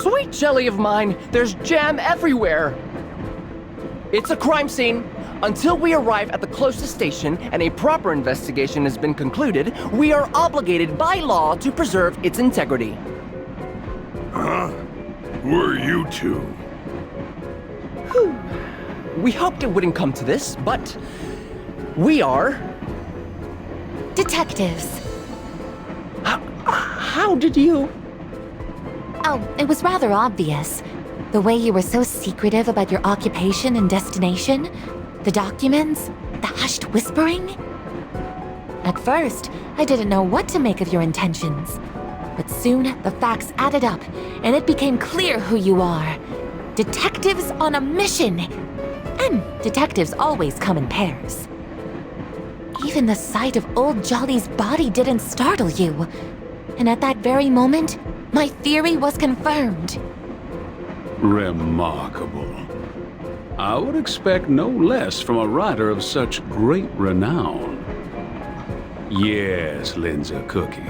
Sweet jelly of mine, there's jam everywhere! It's a crime scene. Until we arrive at the closest station and a proper investigation has been concluded, we are obligated by law to preserve its integrity. Huh? Who are you two? We hoped it wouldn't come to this, but we are... Detectives. How did you... Oh, it was rather obvious. The way you were so secretive about your occupation and destination, the documents, the hushed whispering. At first, I didn't know what to make of your intentions. But soon, the facts added up, and it became clear who you are. Detectives on a mission! And detectives always come in pairs. Even the sight of Old Jolly's body didn't startle you. And at that very moment, my theory was confirmed. Remarkable. I would expect no less from a writer of such great renown. Yes, Lindsay Cookie.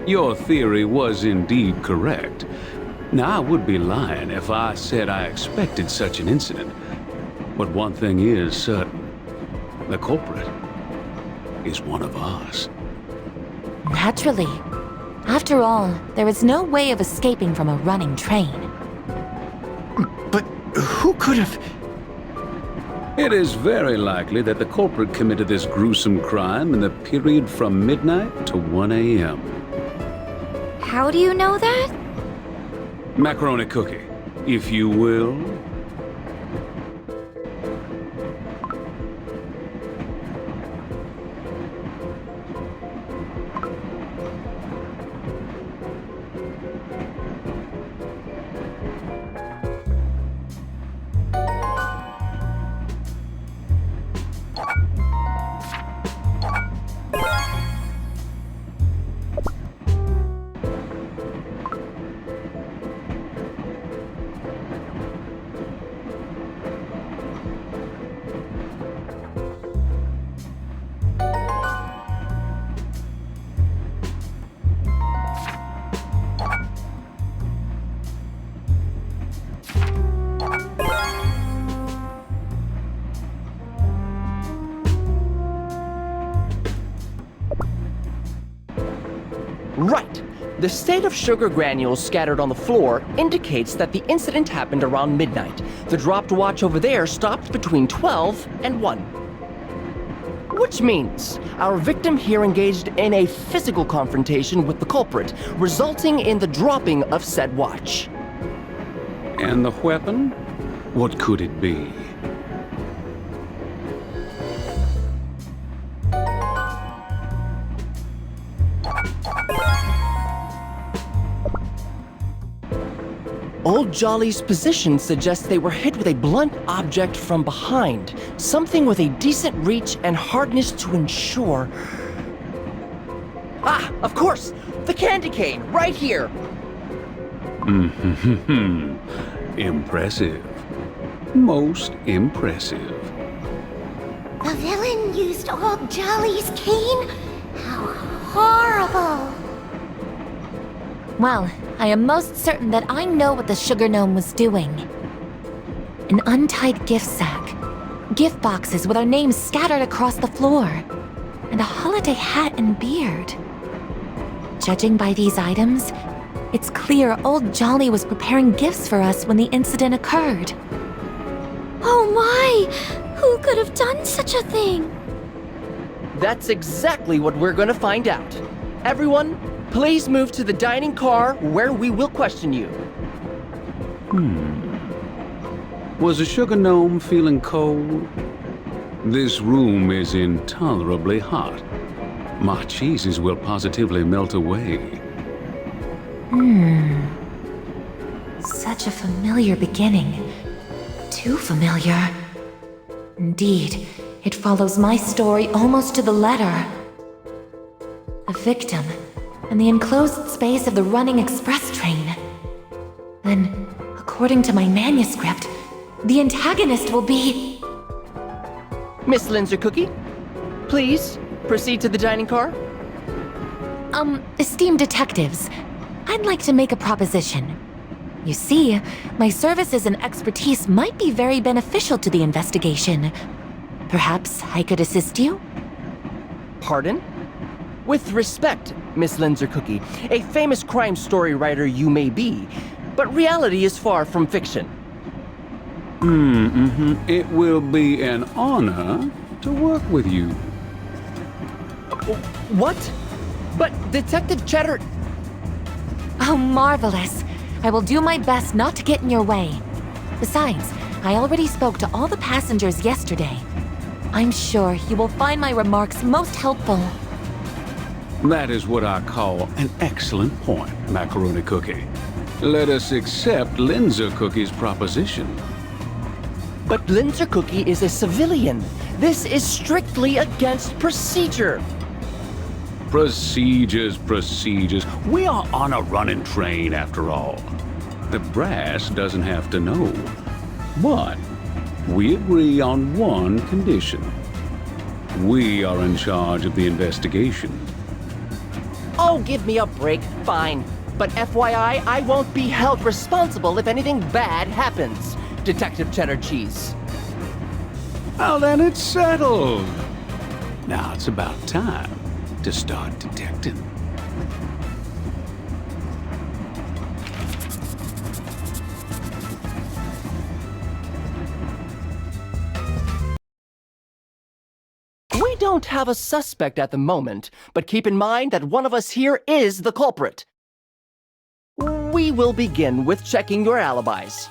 Your theory was indeed correct. Now, I would be lying if I said I expected such an incident. But one thing is certain. The culprit is one of us. Naturally. After all, there is no way of escaping from a running train. But who could have... It is very likely that the culprit committed this gruesome crime in the period from midnight to 1 a.m. How do you know that? Macaroni Cookie, if you will. Right. The state of sugar granules scattered on the floor indicates that the incident happened around midnight. The dropped watch over there stopped between 12 and 1. Which means our victim here engaged in a physical confrontation with the culprit, resulting in the dropping of said watch. And the weapon? What could it be? Old Jolly's position suggests they were hit with a blunt object from behind, something with a decent reach and hardness to ensure... Ah, of course! The candy cane, right here! Impressive. Most impressive. The villain used Old Jolly's cane? How horrible! Well, I am most certain that I know what the sugar gnome was doing. An untied gift sack, gift boxes with our names scattered across the floor, and a holiday hat and beard. Judging by these items, it's clear Old Jolly was preparing gifts for us when the incident occurred. Oh my! Who could have done such a thing? That's exactly what we're gonna find out. Everyone, please move to the dining car where we will question you. Was the sugar gnome feeling cold? This room is intolerably hot. My cheeses will positively melt away. Such a familiar beginning. Too familiar. Indeed, it follows my story almost to the letter. A victim, and the enclosed space of the running express train. Then, according to my manuscript, the antagonist will be... Miss Lindsay Cookie, please proceed to the dining car. Esteemed detectives, I'd like to make a proposition. You see, my services and expertise might be very beneficial to the investigation. Perhaps I could assist you? Pardon? With respect, Miss Linzer Cookie, a famous crime story writer you may be, but reality is far from fiction. It will be an honor to work with you. What? But Detective Cheddar... Oh, marvelous. I will do my best not to get in your way. Besides, I already spoke to all the passengers yesterday. I'm sure you will find my remarks most helpful. That is what I call an excellent point, Macaroni Cookie. Let us accept Linzer Cookie's proposition. But Linzer Cookie is a civilian. This is strictly against procedure. Procedures. We are on a running train after all. The brass doesn't have to know. But we agree on one condition. We are in charge of the investigation. Oh, give me a break. Fine. But FYI, I won't be held responsible if anything bad happens, Detective Cheddar Cheese. Well, then it's settled. Now it's about time to start detecting. We don't have a suspect at the moment, but keep in mind that one of us here is the culprit. We will begin with checking your alibis.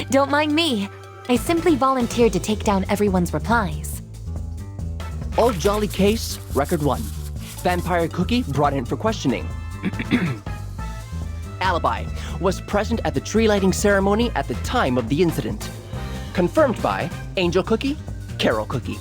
Don't mind me. I simply volunteered to take down everyone's replies. Old Jolly Case, Record 1. Vampire Cookie brought in for questioning. Alibi was present at the tree lighting ceremony at the time of the incident. Confirmed by Angel Cookie, Carol Cookie.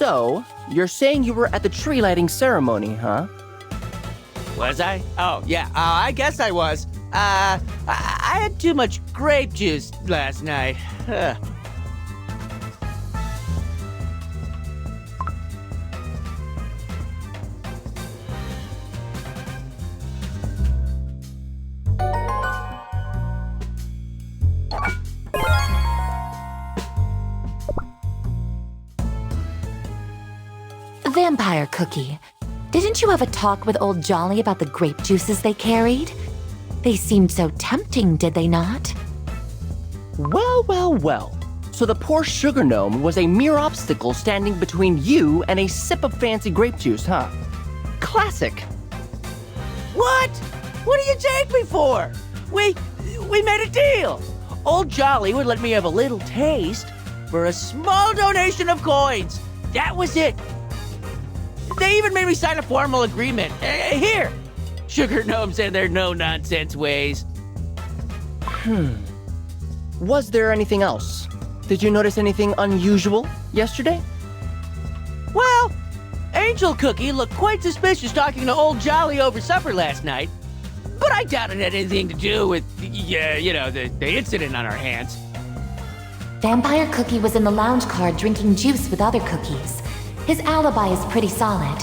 So, you're saying you were at the tree lighting ceremony, huh? Was I? Oh, yeah, I guess I was. I had too much grape juice last night. Ugh. Vampire Cookie, didn't you have a talk with Old Jolly about the grape juices they carried? They seemed so tempting, did they not? Well. So the poor sugar gnome was a mere obstacle standing between you and a sip of fancy grape juice, huh? Classic. What? What do you take me for? We made a deal. Old Jolly would let me have a little taste for a small donation of coins. That was it. They even made me sign a formal agreement. Here, sugar gnomes and their no-nonsense ways. Was there anything else? Did you notice anything unusual yesterday? Well, Angel Cookie looked quite suspicious talking to Old Jolly over supper last night. But I doubt it had anything to do with, the incident on our hands. Vampire Cookie was in the lounge car drinking juice with other cookies. His alibi is pretty solid.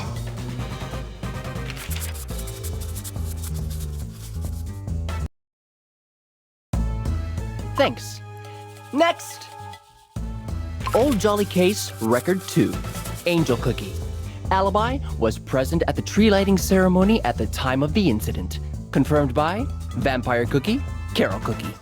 Thanks. Next! Old Jolly Case, Record 2. Angel Cookie. Alibi was present at the tree lighting ceremony at the time of the incident. Confirmed by Vampire Cookie, Carol Cookie.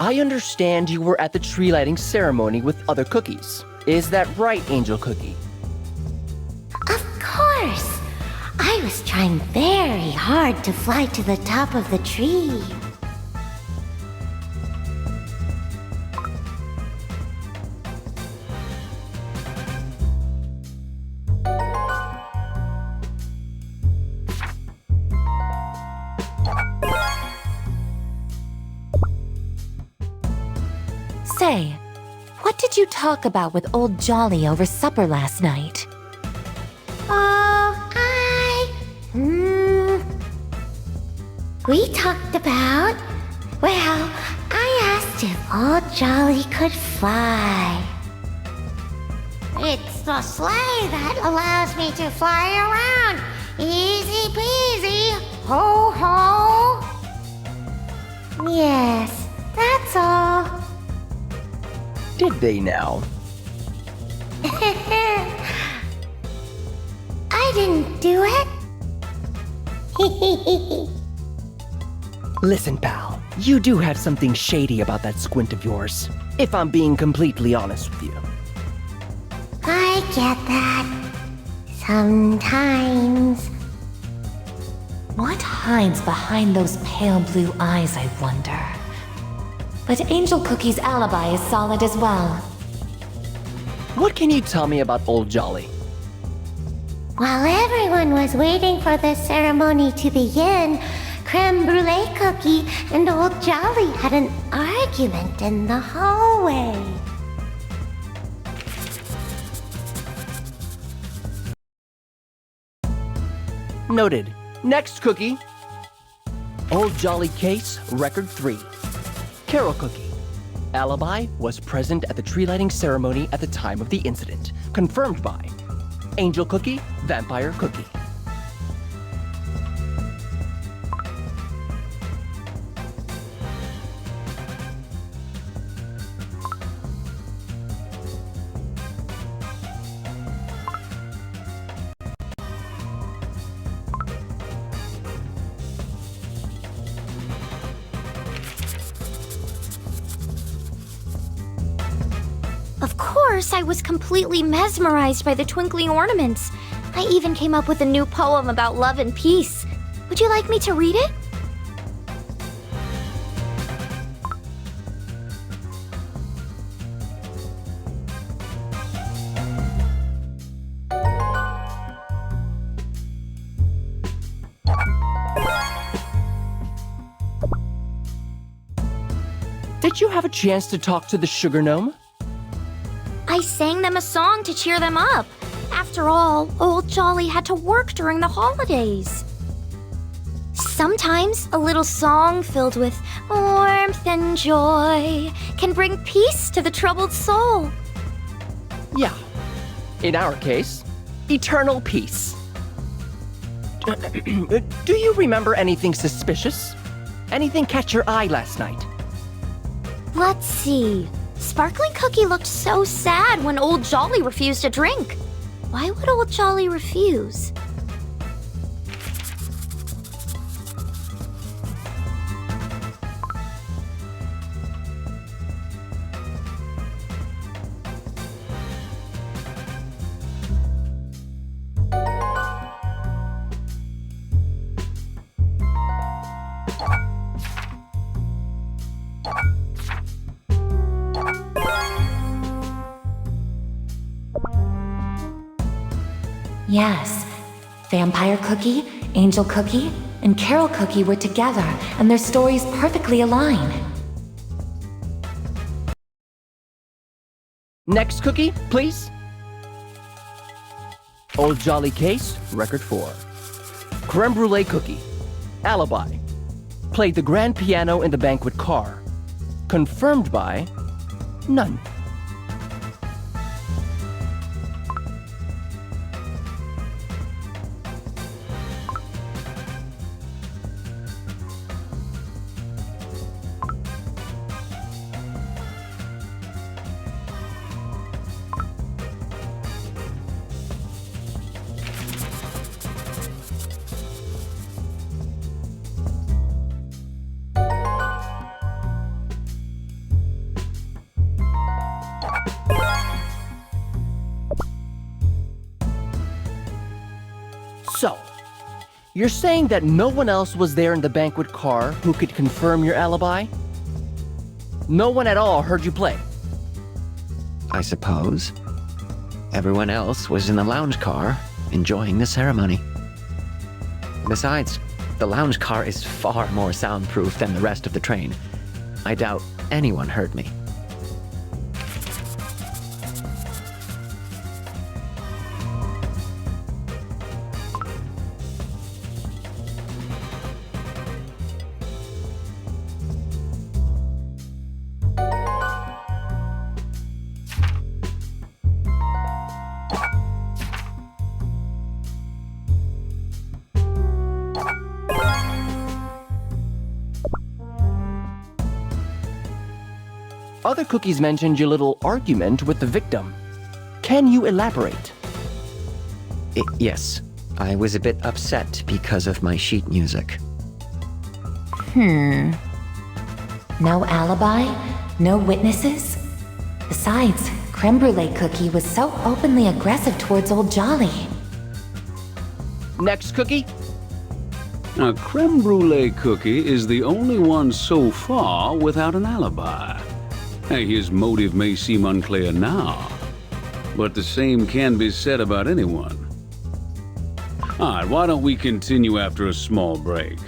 I understand you were at the tree lighting ceremony with other cookies. Is that right, Angel Cookie? Of course! I was trying very hard to fly to the top of the tree. Say, what did you talk about with old Jolly over supper last night? We talked about... Well, I asked if old Jolly could fly. It's the sleigh that allows me to fly around. Easy peasy, ho ho. Yes, that's all. Did they now? I didn't do it. Listen, pal, you do have something shady about that squint of yours, if I'm being completely honest with you. I get that. Sometimes. What hides behind those pale blue eyes, I wonder? But Angel Cookie's alibi is solid as well. What can you tell me about Old Jolly? While everyone was waiting for the ceremony to begin, Creme Brulee Cookie and Old Jolly had an argument in the hallway. Noted. Next cookie. Old Jolly case, record 3. Carol Cookie. Alibi was present at the tree lighting ceremony at the time of the incident. Confirmed by Angel Cookie, Vampire Cookie. Of course, I was completely mesmerized by the twinkling ornaments. I even came up with a new poem about love and peace. Would you like me to read it? Did you have a chance to talk to the Sugar Gnome? I sang them a song to cheer them up. After all, Old Jolly had to work during the holidays. Sometimes a little song filled with warmth and joy can bring peace to the troubled soul. Yeah. In our case, eternal peace. Do you remember anything suspicious? Anything catch your eye last night? Let's see. Sparkling Cookie looked so sad when Old Jolly refused a drink. Why would Old Jolly refuse? Yes, Vampire Cookie, Angel Cookie, and Carol Cookie were together, and their stories perfectly align. Next cookie, please. Old Jolly case, record 4. Creme Brulee Cookie. Alibi. Played the grand piano in the banquet car. Confirmed by none. So, you're saying that no one else was there in the banquet car who could confirm your alibi? No one at all heard you play? I suppose. Everyone else was in the lounge car, enjoying the ceremony. Besides, the lounge car is far more soundproof than the rest of the train. I doubt anyone heard me. Other cookies mentioned your little argument with the victim. Can you elaborate? Yes, I was a bit upset because of my sheet music. No alibi? No witnesses? Besides, Creme Brulee Cookie was so openly aggressive towards old Jolly. Next cookie? Now, Creme Brulee Cookie is the only one so far without an alibi. Hey, his motive may seem unclear now, but the same can be said about anyone. All right, why don't we continue after a small break?